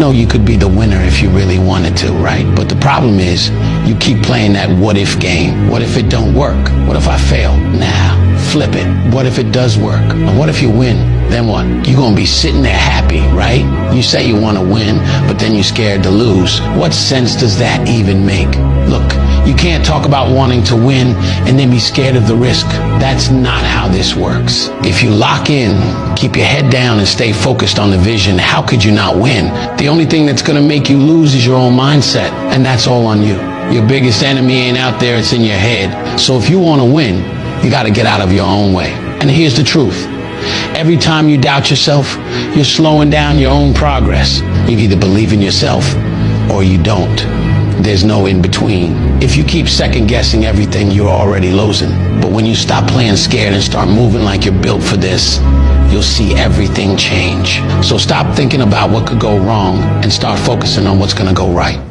know you could be the winner if you really wanted to, right? But the problem is you keep playing that what if game. What if it don't work? What if I fail? Nah, flip it. What if it does work? And what if you win? Then what? You're gonna be sitting there happy, right? You say you want to win, but then you're scared to lose. What sense does that even make? Look, you can't talk about wanting to win and then be scared of the risk. That's not how this works. If you lock in, keep your head down and stay focused on the vision, how could you not win? The only thing that's gonna make you lose is your own mindset, and that's all on you. Your biggest enemy ain't out there, it's in your head. So if you wanna win, you gotta get out of your own way. And here's the truth. Every time you doubt yourself, you're slowing down your own progress. You either believe in yourself or you don't. There's no in between. If you keep second guessing everything, you're already losing. But when you stop playing scared and start moving like you're built for this, you'll see everything change. So stop thinking about what could go wrong and start focusing on what's gonna go right.